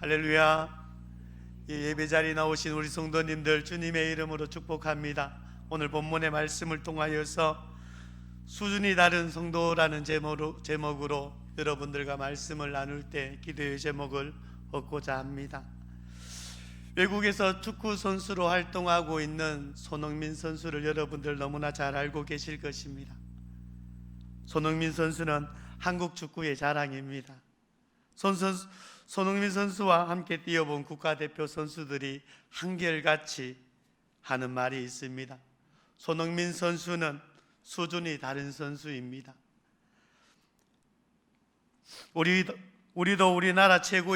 할렐루야. 이 예배 자리에 나오신 우리 성도님들 주님의 이름으로 축복합니다. 오늘 본문의 말씀을 통하여서 수준이 다른 성도라는 제목으로 여러분들과 말씀을 나눌 때 기도의 제목을 얻고자 합니다. 외국에서 축구 선수로 활동하고 있는 손흥민 선수를 여러분들 너무나 잘 알고 계실 것입니다. 손흥민 선수는 한국 축구의 자랑입니다. 손흥민 선수와 함께 뛰어본 국가대표 선수들이 한결같이 하는 말이 있습니다. 손흥민 선수는 수준이 다른 선수입니다. 우리도 우리나라 최고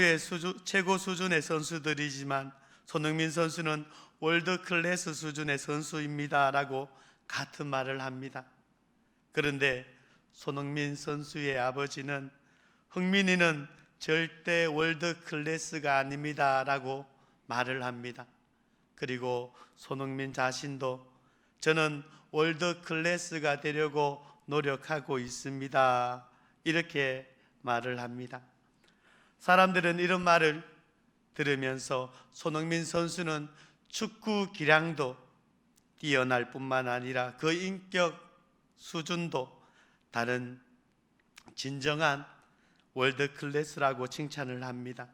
수준의 선수들이지만 손흥민 선수는 월드 클래스 수준의 선수입니다 라고 같은 말을 합니다. 그런데 손흥민 선수의 아버지는 흥민이는 절대 월드 클래스가 아닙니다 라고 말을 합니다. 그리고 손흥민 자신도 저는 월드 클래스가 되려고 노력하고 있습니다 이렇게 말을 합니다. 사람들은 이런 말을 들으면서 손흥민 선수는 축구 기량도 뛰어날 뿐만 아니라 그 인격 수준도 다른 진정한 월드 클래스라고 칭찬을 합니다.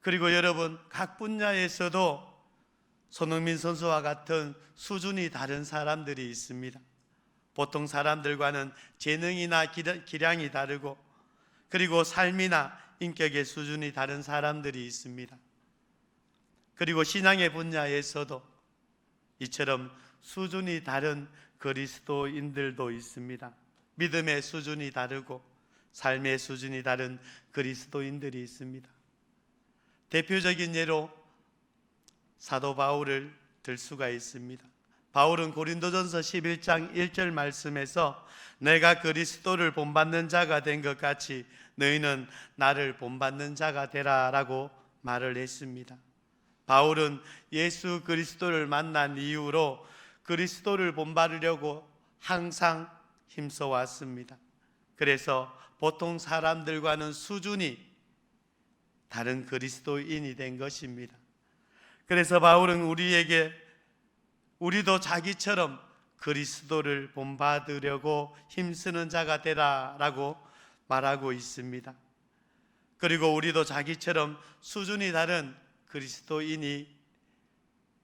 그리고 여러분, 각 분야에서도 손흥민 선수와 같은 수준이 다른 사람들이 있습니다. 보통 사람들과는 재능이나 기량이 다르고 그리고 삶이나 인격의 수준이 다른 사람들이 있습니다. 그리고 신앙의 분야에서도 이처럼 수준이 다른 그리스도인들도 있습니다. 믿음의 수준이 다르고 삶의 수준이 다른 그리스도인들이 있습니다. 대표적인 예로 사도 바울을 들 수가 있습니다. 바울은 고린도전서 11장 1절 말씀에서 내가 그리스도를 본받는 자가 된 것 같이 너희는 나를 본받는 자가 되라 라고 말을 했습니다. 바울은 예수 그리스도를 만난 이후로 그리스도를 본받으려고 항상 힘써 왔습니다. 그래서 보통 사람들과는 수준이 다른 그리스도인이 된 것입니다. 그래서 바울은 우리도 자기처럼 그리스도를 본받으려고 힘쓰는 자가 되라 라고 말하고 있습니다. 그리고 우리도 자기처럼 수준이 다른 그리스도인이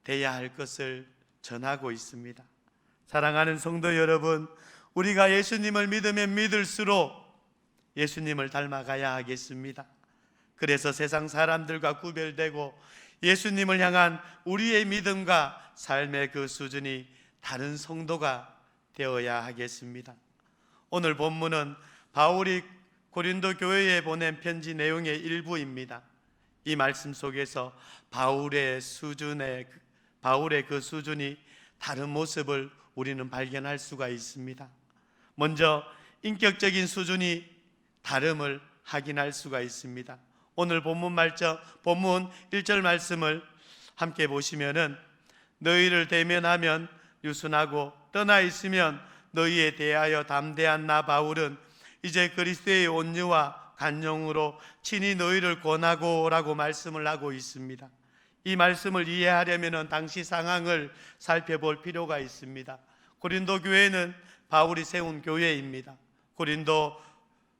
돼야 할 것을 전하고 있습니다. 사랑하는 성도 여러분, 우리가 예수님을 믿으면 믿을수록 예수님을 닮아가야 하겠습니다. 그래서 세상 사람들과 구별되고 예수님을 향한 우리의 믿음과 삶의 그 수준이 다른 성도가 되어야 하겠습니다. 오늘 본문은 바울이 고린도 교회에 보낸 편지 내용의 일부입니다. 이 말씀 속에서 바울의 그 수준이 다른 모습을 우리는 발견할 수가 있습니다. 먼저 인격적인 수준이 다름을 확인할 수가 있습니다. 오늘 본문 1절 말씀을 함께 보시면은 너희를 대면하면 유순하고 떠나 있으면 너희에 대하여 담대한 나 바울은 이제 그리스도의 온유와 간용으로 친히 너희를 권하고 라고 말씀을 하고 있습니다. 이 말씀을 이해하려면 당시 상황을 살펴볼 필요가 있습니다. 고린도 교회는 바울이 세운 교회입니다.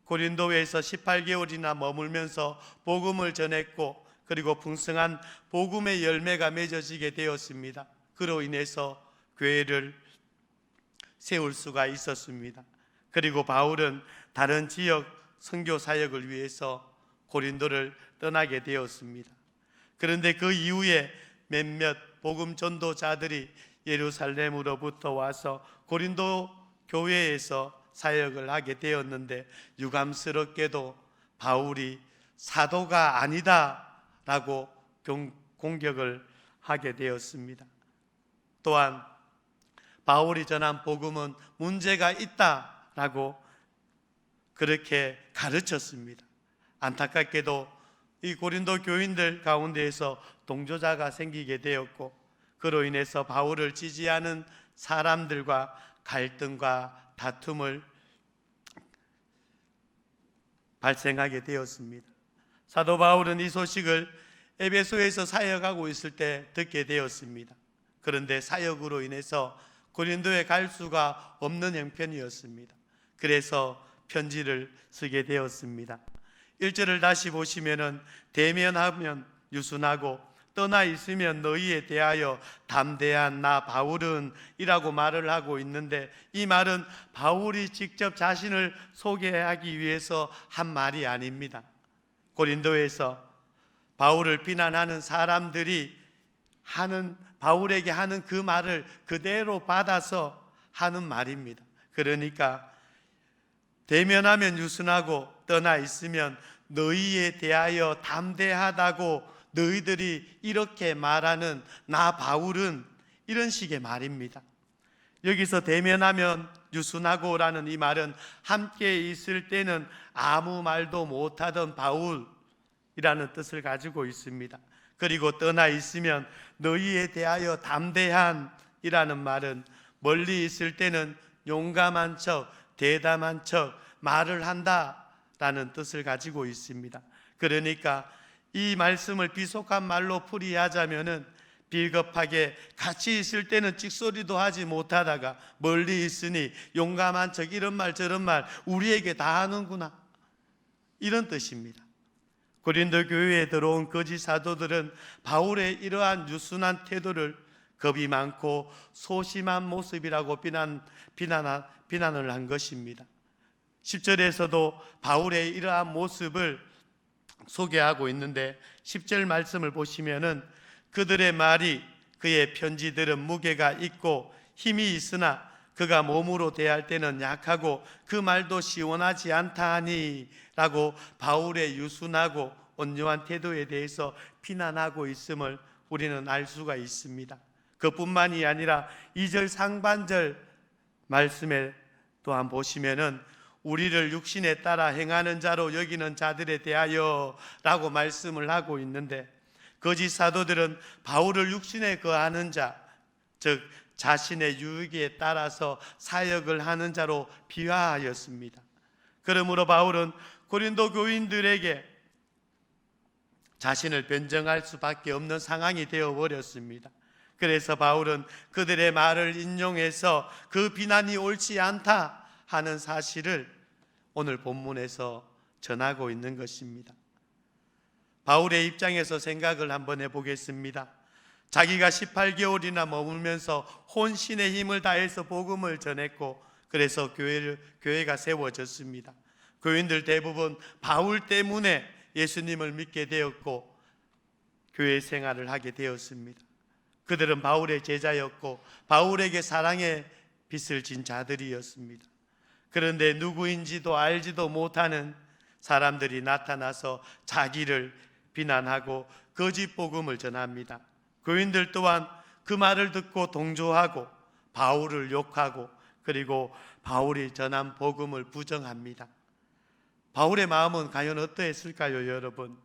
고린도에서 18개월이나 머물면서 복음을 전했고 그리고 풍성한 복음의 열매가 맺어지게 되었습니다. 그로 인해서 교회를 세울 수가 있었습니다. 그리고 바울은 다른 지역 선교 사역을 위해서 고린도를 떠나게 되었습니다. 그런데 그 이후에 몇몇 복음 전도자들이 예루살렘으로부터 와서 고린도 교회에서 사역을 하게 되었는데 유감스럽게도 바울이 사도가 아니다 라고 공격을 하게 되었습니다. 또한 바울이 전한 복음은 문제가 있다 라고 그렇게 가르쳤습니다. 안타깝게도 이 고린도 교인들 가운데에서 동조자가 생기게 되었고 그로 인해서 바울을 지지하는 사람들과 갈등과 다툼을 발생하게 되었습니다. 사도 바울은 이 소식을 에베소에서 사역하고 있을 때 듣게 되었습니다. 그런데 사역으로 인해서 고린도에 갈 수가 없는 형편이었습니다. 그래서 편지를 쓰게 되었습니다. 1절을 다시 보시면은 대면하면 유순하고 떠나 있으면 너희에 대하여 담대한 나 바울은 이라고 말을 하고 있는데, 이 말은 바울이 직접 자신을 소개하기 위해서 한 말이 아닙니다. 고린도에서 바울을 비난하는 사람들이 바울에게 하는 그 말을 그대로 받아서 하는 말입니다. 그러니까 대면하면 유순하고 떠나 있으면 너희에 대하여 담대하다고 너희들이 이렇게 말하는 나 바울은, 이런 식의 말입니다. 여기서 대면하면 유순하고라는 이 말은 함께 있을 때는 아무 말도 못하던 바울이라는 뜻을 가지고 있습니다. 그리고 떠나 있으면 너희에 대하여 담대한이라는 말은 멀리 있을 때는 용감한 척, 대담한 척 말을 한다라는 뜻을 가지고 있습니다. 그러니까 이 말씀을 비속한 말로 풀이하자면은 비겁하게 같이 있을 때는 찍소리도 하지 못하다가 멀리 있으니 용감한 척, 이런 말 저런 말 우리에게 다 하는구나, 이런 뜻입니다. 고린도 교회에 들어온 거짓 사도들은 바울의 이러한 유순한 태도를 겁이 많고 소심한 모습이라고 비난을 한 것입니다. 10절에서도 바울의 이러한 모습을 소개하고 있는데 10절 말씀을 보시면은 그들의 말이 그의 편지들은 무게가 있고 힘이 있으나 그가 몸으로 대할 때는 약하고 그 말도 시원하지 않다 하니 라고 바울의 유순하고 온유한 태도에 대해서 비난하고 있음을 우리는 알 수가 있습니다. 그뿐만이 아니라 2절 상반절 말씀에 또한 보시면은 우리를 육신에 따라 행하는 자로 여기는 자들에 대하여 라고 말씀을 하고 있는데, 거짓 사도들은 바울을 육신에 거하는 자, 즉 자신의 유익에 따라서 사역을 하는 자로 비하하였습니다. 그러므로 바울은 고린도 교인들에게 자신을 변정할 수밖에 없는 상황이 되어버렸습니다. 그래서 바울은 그들의 말을 인용해서 그 비난이 옳지 않다 하는 사실을 오늘 본문에서 전하고 있는 것입니다. 바울의 입장에서 생각을 한번 해보겠습니다. 자기가 18개월이나 머물면서 혼신의 힘을 다해서 복음을 전했고, 그래서 교회가 세워졌습니다. 교인들 대부분 바울 때문에 예수님을 믿게 되었고 교회 생활을 하게 되었습니다. 그들은 바울의 제자였고 바울에게 사랑의 빚을 진 자들이었습니다. 그런데 누구인지도 알지도 못하는 사람들이 나타나서 자기를 비난하고 거짓 복음을 전합니다. 교인들 또한 그 말을 듣고 동조하고 바울을 욕하고 그리고 바울이 전한 복음을 부정합니다. 바울의 마음은 과연 어떠했을까요, 여러분?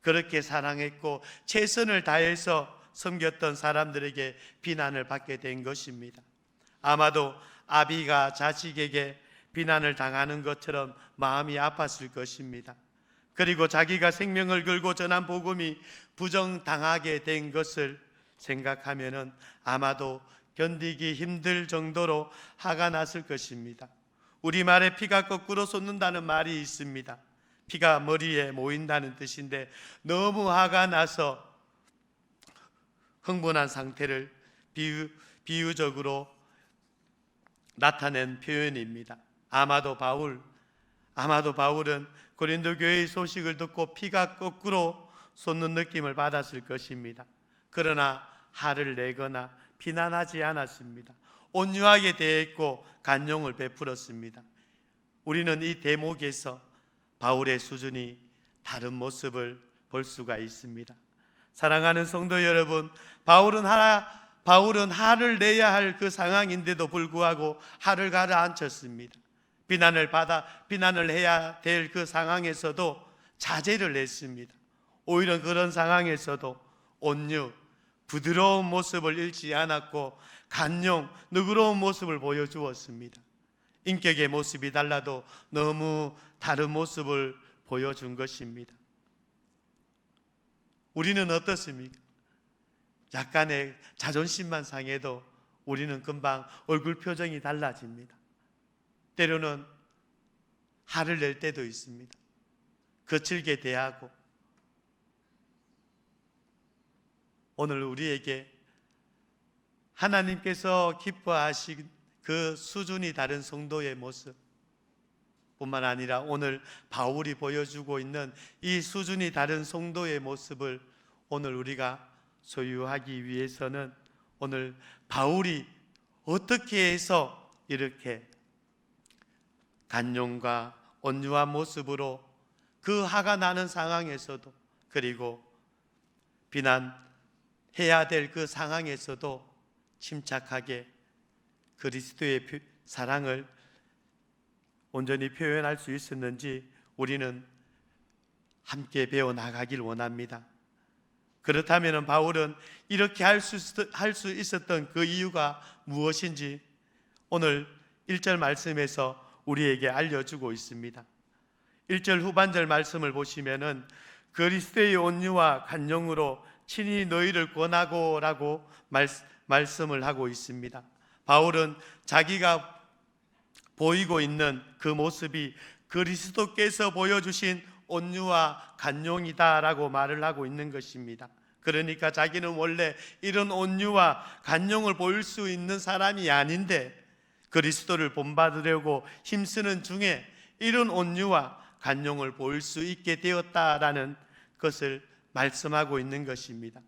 그렇게 사랑했고 최선을 다해서 섬겼던 사람들에게 비난을 받게 된 것입니다. 아마도 아비가 자식에게 비난을 당하는 것처럼 마음이 아팠을 것입니다. 그리고 자기가 생명을 걸고 전한 복음이 부정당하게 된 것을 생각하면은 아마도 견디기 힘들 정도로 화가 났을 것입니다. 우리말에 피가 거꾸로 솟는다는 말이 있습니다. 피가 머리에 모인다는 뜻인데 너무 화가 나서 흥분한 상태를 비유적으로 나타낸 표현입니다. 아마도 바울은 고린도 교회의 소식을 듣고 피가 거꾸로 솟는 느낌을 받았을 것입니다. 그러나 화를 내거나 비난하지 않았습니다. 온유하게 대했고 간용을 베풀었습니다. 우리는 이 대목에서 바울의 수준이 다른 모습을 볼 수가 있습니다. 사랑하는 성도 여러분, 바울은 화를 내야 할 그 상황인데도 불구하고 화를 가라앉혔습니다. 비난을 해야 될 그 상황에서도 자제를 했습니다. 오히려 그런 상황에서도 온유, 부드러운 모습을 잃지 않았고 간용, 너그러운 모습을 보여주었습니다. 인격의 모습이 달라도 너무 다른 모습을 보여준 것입니다. 우리는 어떻습니까? 약간의 자존심만 상해도 우리는 금방 얼굴 표정이 달라집니다. 때로는 화를 낼 때도 있습니다. 거칠게 대하고. 오늘 우리에게 하나님께서 기뻐하신 그 수준이 다른 성도의 모습 뿐만 아니라 오늘 바울이 보여주고 있는 이 수준이 다른 성도의 모습을 오늘 우리가 소유하기 위해서는 오늘 바울이 어떻게 해서 이렇게 간용과 온유한 모습으로 그 화가 나는 상황에서도, 그리고 비난해야 될 그 상황에서도 침착하게 그리스도의 사랑을 온전히 표현할 수 있었는지 우리는 함께 배워나가길 원합니다. 그렇다면 바울은 이렇게 할 수 있었던 그 이유가 무엇인지 오늘 1절 말씀에서 우리에게 알려주고 있습니다. 1절 후반절 말씀을 보시면은 그리스도의 온유와 간용으로 친히 너희를 권하고 라고 말씀을 하고 있습니다. 바울은 자기가 보이고 있는 그 모습이 그리스도께서 보여주신 온유와 간용이다라고 말을 하고 있는 것입니다. 그러니까 자기는 원래 이런 온유와 간용을 보일 수 있는 사람이 아닌데 그리스도를 본받으려고 힘쓰는 중에 이런 온유와 간용을 보일 수 있게 되었다라는 것을 말씀하고 있는 것입니다.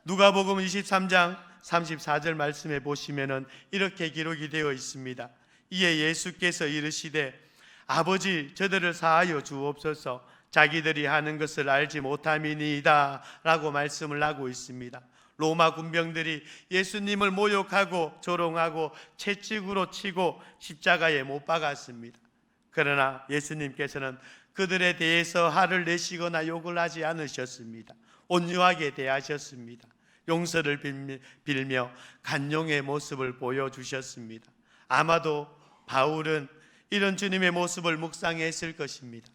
누가복음 23장 34절 말씀에 보시면은 이렇게 기록이 되어 있습니다. 이에 예수께서 이르시되 아버지 저들을 사하여 주옵소서 자기들이 하는 것을 알지 못함이니이다 라고 말씀을 하고 있습니다. 로마 군병들이 예수님을 모욕하고 조롱하고 채찍으로 치고 십자가에 못 박았습니다. 그러나 예수님께서는 그들에 대해서 화를 내시거나 욕을 하지 않으셨습니다. 온유하게 대하셨습니다. 용서를 빌며 간용의 모습을 보여주셨습니다. 아마도 바울은 이런 주님의 모습을 묵상했을 것입니다.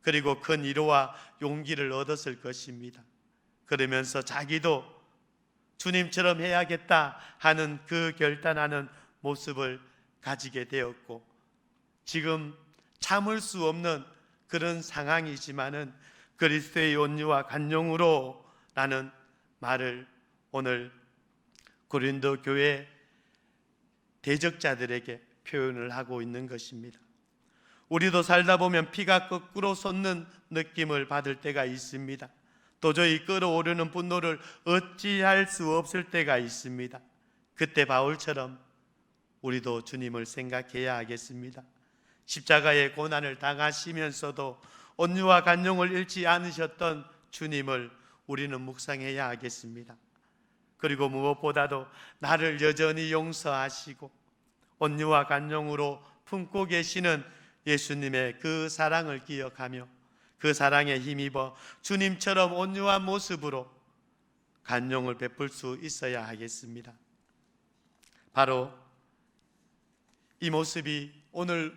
그리고 큰 위로와 용기를 얻었을 것입니다. 그러면서 자기도 주님처럼 해야겠다 하는 그 결단하는 모습을 가지게 되었고, 지금 참을 수 없는 그런 상황이지만은 그리스도의 온유와 간용으로 라는 말을 오늘 고린도 교회 대적자들에게 표현을 하고 있는 것입니다. 우리도 살다 보면 피가 거꾸로 솟는 느낌을 받을 때가 있습니다. 도저히 끓어오르는 분노를 어찌할 수 없을 때가 있습니다. 그때 바울처럼 우리도 주님을 생각해야 하겠습니다. 십자가의 고난을 당하시면서도 온유와 간용을 잃지 않으셨던 주님을 우리는 묵상해야 하겠습니다. 그리고 무엇보다도 나를 여전히 용서하시고 온유와 간용으로 품고 계시는 예수님의 그 사랑을 기억하며 그 사랑에 힘입어 주님처럼 온유한 모습으로 간용을 베풀 수 있어야 하겠습니다. 바로 이 모습이 오늘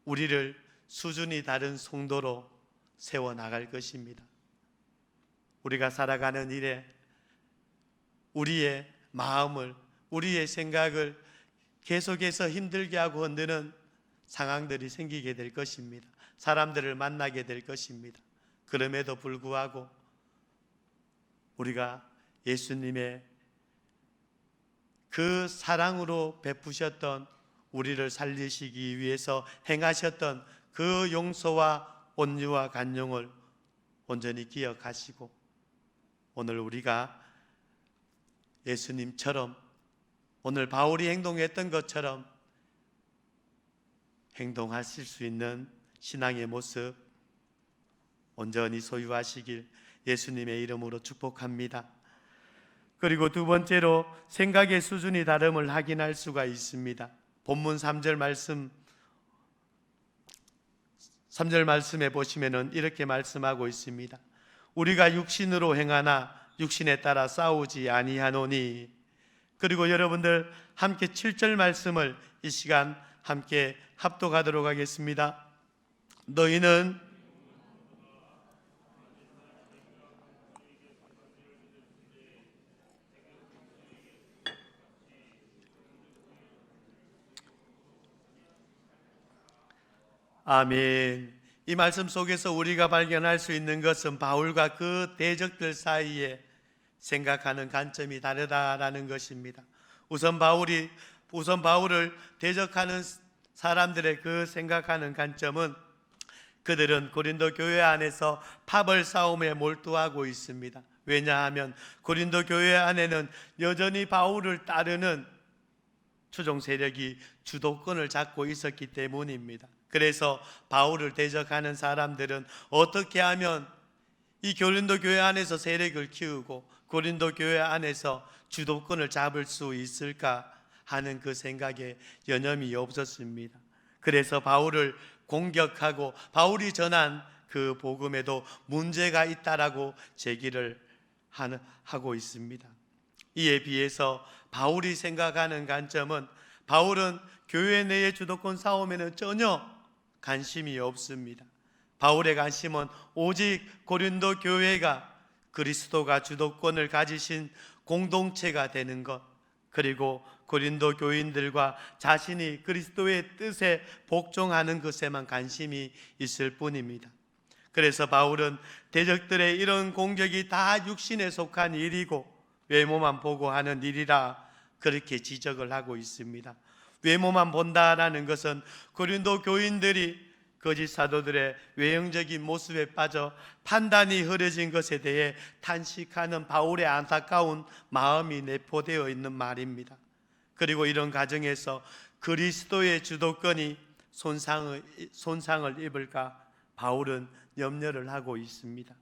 우리를 수준이 다른 성도로 세워나갈 것입니다. 우리가 살아가는 일에 우리의 마음을, 우리의 생각을 계속해서 힘들게 하고 흔드는 상황들이 생기게 될 것입니다. 사람들을 만나게 될 것입니다. 그럼에도 불구하고 우리가 예수님의 그 사랑으로 베푸셨던, 우리를 살리시기 위해서 행하셨던 그 용서와 온유와 간용을 온전히 기억하시고 오늘 우리가 예수님처럼, 오늘 바울이 행동했던 것처럼 행동하실 수 있는 신앙의 모습 온전히 소유하시길 예수님의 이름으로 축복합니다. 그리고 두 번째로 생각의 수준이 다름을 확인할 수가 있습니다. 본문 3절 말씀에 보시면은 이렇게 말씀하고 있습니다. 우리가 육신으로 행하나 육신에 따라 싸우지 아니하노니. 그리고 여러분들 함께 7절 말씀을 이 시간 함께 합독하도록 하겠습니다. 너희는 아멘. 이 말씀 속에서 우리가 발견할 수 있는 것은 바울과 그 대적들 사이에 생각하는 관점이 다르다라는 것입니다. 우선 바울을 대적하는 사람들의 그 생각하는 관점은 그들은 고린도 교회 안에서 파벌 싸움에 몰두하고 있습니다. 왜냐하면 고린도 교회 안에는 여전히 바울을 따르는 추종 세력이 주도권을 잡고 있었기 때문입니다. 그래서 바울을 대적하는 사람들은 어떻게 하면 이 고린도 교회 안에서 세력을 키우고 고린도 교회 안에서 주도권을 잡을 수 있을까 하는 그 생각에 여념이 없었습니다. 그래서 바울을 공격하고 바울이 전한 그 복음에도 문제가 있다라고 제기를 하고 있습니다. 이에 비해서 바울이 생각하는 관점은 바울은 교회 내의 주도권 싸움에는 전혀 관심이 없습니다. 바울의 관심은 오직 고린도 교회가 그리스도가 주도권을 가지신 공동체가 되는 것, 그리고 고린도 교인들과 자신이 그리스도의 뜻에 복종하는 것에만 관심이 있을 뿐입니다. 그래서 바울은 대적들의 이런 공격이 다 육신에 속한 일이고 외모만 보고 하는 일이라 그렇게 지적을 하고 있습니다. 외모만 본다라는 것은 고린도 교인들이 거짓 사도들의 외형적인 모습에 빠져 판단이 흐려진 것에 대해 탄식하는 바울의 안타까운 마음이 내포되어 있는 말입니다. 그리고 이런 과정에서 그리스도의 주도권이 손상을 입을까 바울은 염려를 하고 있습니다.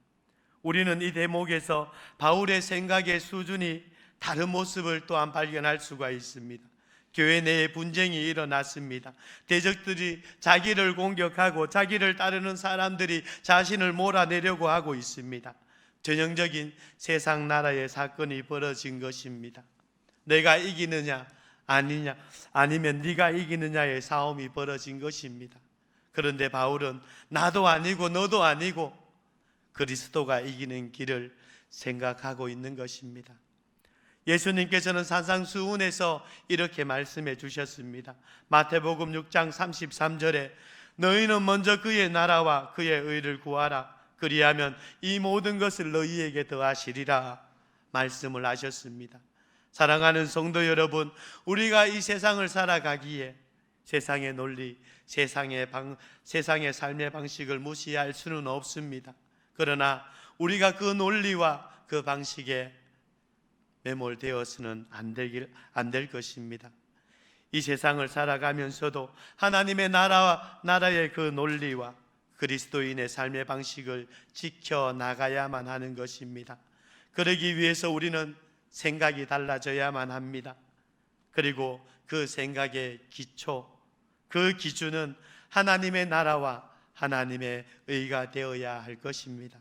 우리는 이 대목에서 바울의 생각의 수준이 다른 모습을 또한 발견할 수가 있습니다. 교회 내에 분쟁이 일어났습니다. 대적들이 자기를 공격하고 자기를 따르는 사람들이 자신을 몰아내려고 하고 있습니다. 전형적인 세상 나라의 사건이 벌어진 것입니다. 내가 이기느냐 아니냐, 아니면 네가 이기느냐의 싸움이 벌어진 것입니다. 그런데 바울은 나도 아니고 너도 아니고 그리스도가 이기는 길을 생각하고 있는 것입니다. 예수님께서는 산상수훈에서 이렇게 말씀해 주셨습니다. 마태복음 6장 33절에 너희는 먼저 그의 나라와 그의 의를 구하라. 그리하면 이 모든 것을 너희에게 더하시리라 말씀을 하셨습니다. 사랑하는 성도 여러분, 우리가 이 세상을 살아가기에 세상의 논리, 세상의 삶의 방식을 무시할 수는 없습니다. 그러나 우리가 그 논리와 그 방식에 매몰되어서는 안 될 것입니다. 이 세상을 살아가면서도 하나님의 나라의 그 논리와 그리스도인의 삶의 방식을 지켜나가야만 하는 것입니다. 그러기 위해서 우리는 생각이 달라져야만 합니다. 그리고 그 생각의 기초, 그 기준은 하나님의 나라와 하나님의 의가 되어야 할 것입니다.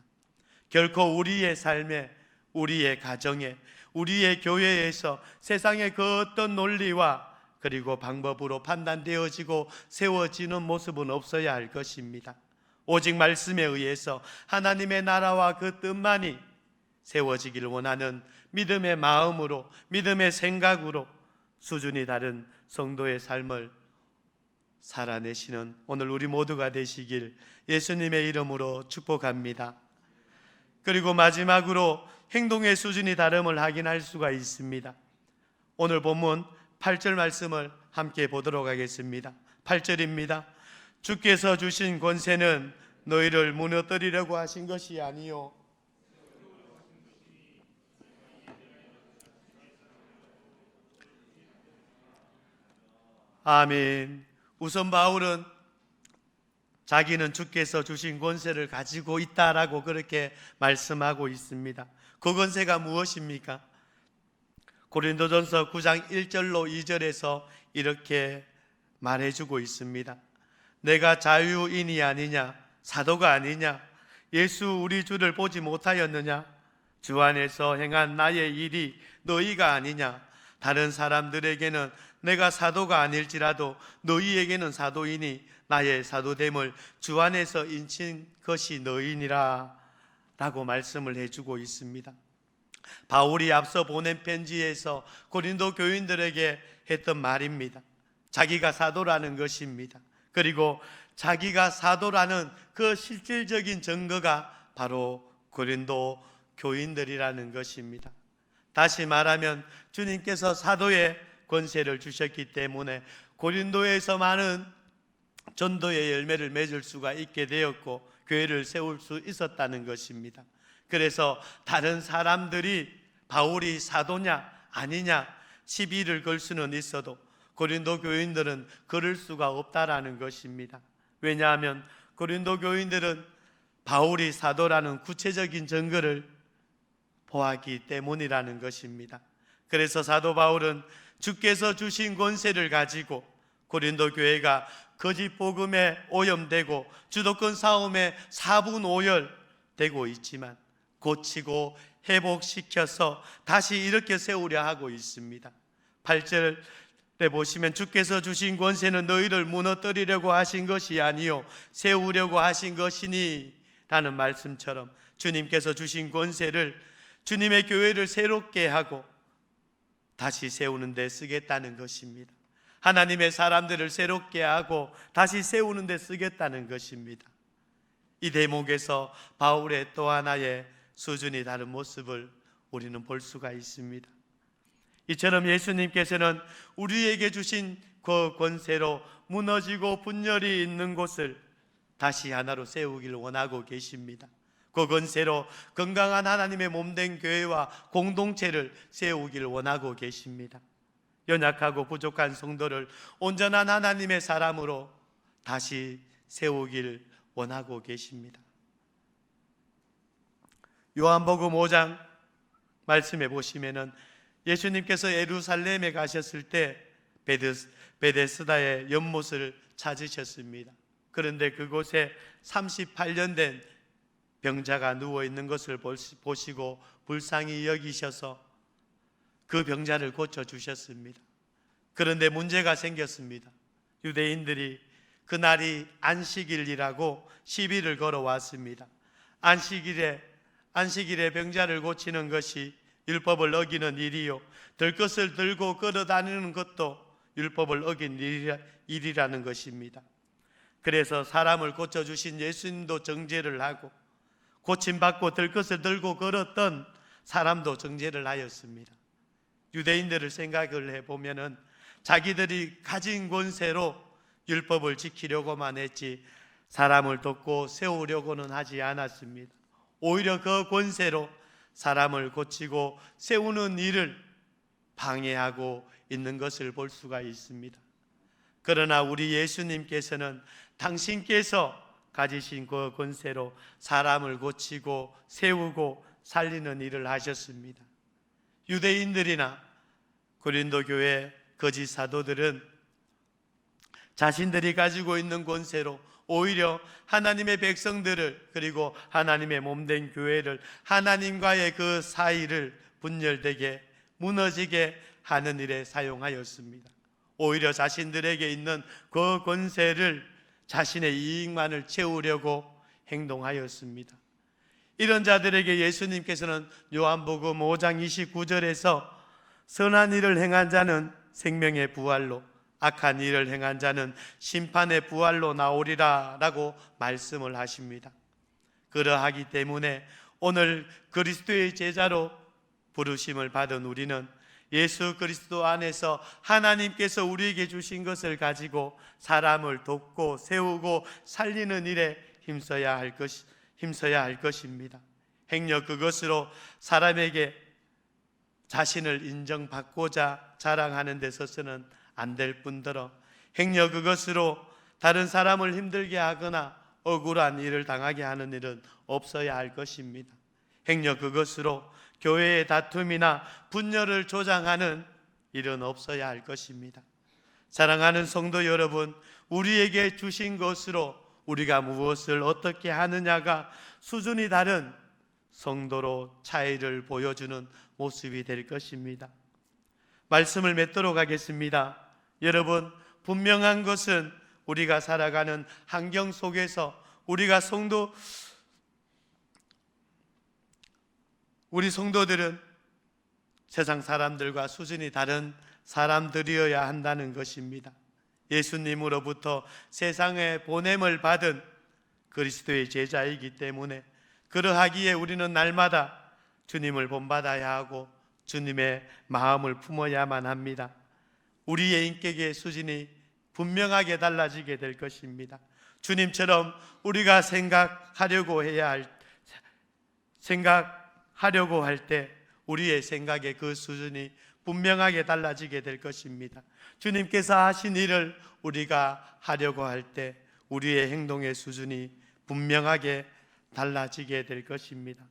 결코 우리의 삶에, 우리의 가정에, 우리의 교회에서 세상의 그 어떤 논리와 그리고 방법으로 판단되어지고 세워지는 모습은 없어야 할 것입니다. 오직 말씀에 의해서 하나님의 나라와 그 뜻만이 세워지기를 원하는 믿음의 마음으로, 믿음의 생각으로 수준이 다른 성도의 삶을 살아내시는 오늘 우리 모두가 되시길 예수님의 이름으로 축복합니다. 그리고 마지막으로 행동의 수준이 다름을 확인할 수가 있습니다. 오늘 본문 8절 말씀을 함께 보도록 하겠습니다. 8절입니다. 주께서 주신 권세는 너희를 무너뜨리려고 하신 것이 아니요 아멘. 우선 바울은 자기는 주께서 주신 권세를 가지고 있다라고 그렇게 말씀하고 있습니다. 그 권세가 무엇입니까? 고린도전서 9장 1절로 2절에서 이렇게 말해주고 있습니다. 내가 자유인이 아니냐, 사도가 아니냐, 예수 우리 주를 보지 못하였느냐, 주 안에서 행한 나의 일이 너희가 아니냐, 다른 사람들에게는 내가 사도가 아닐지라도 너희에게는 사도이니 나의 사도됨을 주 안에서 인친 것이 너희니라 라고 말씀을 해주고 있습니다. 바울이 앞서 보낸 편지에서 고린도 교인들에게 했던 말입니다. 자기가 사도라는 것입니다. 그리고 자기가 사도라는 그 실질적인 증거가 바로 고린도 교인들이라는 것입니다. 다시 말하면 주님께서 사도의 권세를 주셨기 때문에 고린도에서 많은 전도의 열매를 맺을 수가 있게 되었고 교회를 세울 수 있었다는 것입니다. 그래서 다른 사람들이 바울이 사도냐 아니냐 시비를 걸 수는 있어도 고린도 교인들은 그럴 수가 없다라는 것입니다. 왜냐하면 고린도 교인들은 바울이 사도라는 구체적인 증거를 보았기 때문이라는 것입니다. 그래서 사도 바울은 주께서 주신 권세를 가지고 고린도 교회가 거짓 복음에 오염되고 주도권 싸움에 사분오열되고 있지만 고치고 회복시켜서 다시 이렇게 세우려 하고 있습니다. 8절에 보시면 주께서 주신 권세는 너희를 무너뜨리려고 하신 것이 아니요 세우려고 하신 것이니 라는 말씀처럼 주님께서 주신 권세를 주님의 교회를 새롭게 하고 다시 세우는 데 쓰겠다는 것입니다. 하나님의 사람들을 새롭게 하고 다시 세우는 데 쓰겠다는 것입니다. 이 대목에서 바울의 또 하나의 수준이 다른 모습을 우리는 볼 수가 있습니다. 이처럼 예수님께서는 우리에게 주신 그 권세로 무너지고 분열이 있는 곳을 다시 하나로 세우기를 원하고 계십니다. 그 권세로 건강한 하나님의 몸된 교회와 공동체를 세우기를 원하고 계십니다. 연약하고 부족한 성도를 온전한 하나님의 사람으로 다시 세우길 원하고 계십니다. 요한복음 5장 말씀해 보시면은 예수님께서 예루살렘에 가셨을 때 베데스다의 연못을 찾으셨습니다. 그런데 그곳에 38년 된 병자가 누워 있는 것을 보시고 불쌍히 여기셔서 그 병자를 고쳐주셨습니다. 그런데 문제가 생겼습니다. 유대인들이 그날이 안식일이라고 시비를 걸어왔습니다. 안식일에 병자를 고치는 것이 율법을 어기는 일이요 들것을 들고 걸어다니는 것도 율법을 어긴 일이라는 것입니다. 그래서 사람을 고쳐주신 예수님도 정죄를 하고 고침받고 들것을 들고 걸었던 사람도 정죄를 하였습니다. 유대인들을 생각을 해보면은 자기들이 가진 권세로 율법을 지키려고만 했지 사람을 돕고 세우려고는 하지 않았습니다. 오히려 그 권세로 사람을 고치고 세우는 일을 방해하고 있는 것을 볼 수가 있습니다. 그러나 우리 예수님께서는 당신께서 가지신 그 권세로 사람을 고치고 세우고 살리는 일을 하셨습니다. 유대인들이나 고린도 교회 거짓 사도들은 자신들이 가지고 있는 권세로 오히려 하나님의 백성들을 그리고 하나님의 몸된 교회를 하나님과의 그 사이를 분열되게 무너지게 하는 일에 사용하였습니다. 오히려 자신들에게 있는 그 권세를 자신의 이익만을 채우려고 행동하였습니다. 이런 자들에게 예수님께서는 요한복음 5장 29절에서 선한 일을 행한 자는 생명의 부활로 악한 일을 행한 자는 심판의 부활로 나오리라 라고 말씀을 하십니다. 그러하기 때문에 오늘 그리스도의 제자로 부르심을 받은 우리는 예수 그리스도 안에서 하나님께서 우리에게 주신 것을 가지고 사람을 돕고 세우고 살리는 일에 힘써야 할 것입니다. 행여 그것으로 사람에게 자신을 인정받고자 자랑하는 데 서서는 안 될 뿐더러 행여 그것으로 다른 사람을 힘들게 하거나 억울한 일을 당하게 하는 일은 없어야 할 것입니다. 행여 그것으로 교회의 다툼이나 분열을 조장하는 일은 없어야 할 것입니다. 사랑하는 성도 여러분, 우리에게 주신 것으로 우리가 무엇을 어떻게 하느냐가 수준이 다른 성도로 차이를 보여주는 모습이 될 것입니다. 말씀을 맺도록 하겠습니다. 여러분, 분명한 것은 우리가 살아가는 환경 속에서 우리 성도들은 세상 사람들과 수준이 다른 사람들이어야 한다는 것입니다. 예수님으로부터 세상에 보냄을 받은 그리스도의 제자이기 때문에 그러하기에 우리는 날마다 주님을 본받아야 하고 주님의 마음을 품어야만 합니다. 우리의 인격의 수준이 분명하게 달라지게 될 것입니다. 주님처럼 우리가 생각하려고 할 때 우리의 생각의 그 수준이 분명하게 달라지게 될 것입니다. 주님께서 하신 일을 우리가 하려고 할 때 우리의 행동의 수준이 분명하게 달라지게 될 것입니다.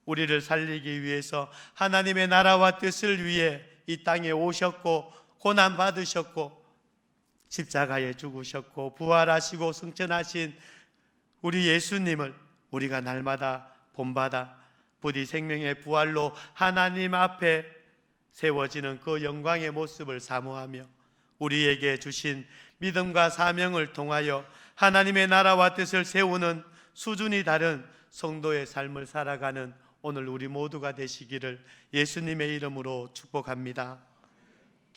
우리를 살리기 위해서 하나님의 나라와 뜻을 위해 이 땅에 오셨고 고난 받으셨고 십자가에 죽으셨고 부활하시고 승천하신 우리 예수님을 우리가 날마다 본받아 부디 생명의 부활로 하나님 앞에 세워지는 그 영광의 모습을 사모하며 우리에게 주신 믿음과 사명을 통하여 하나님의 나라와 뜻을 세우는 수준이 다른 성도의 삶을 살아가는 오늘 우리 모두가 되시기를 예수님의 이름으로 축복합니다.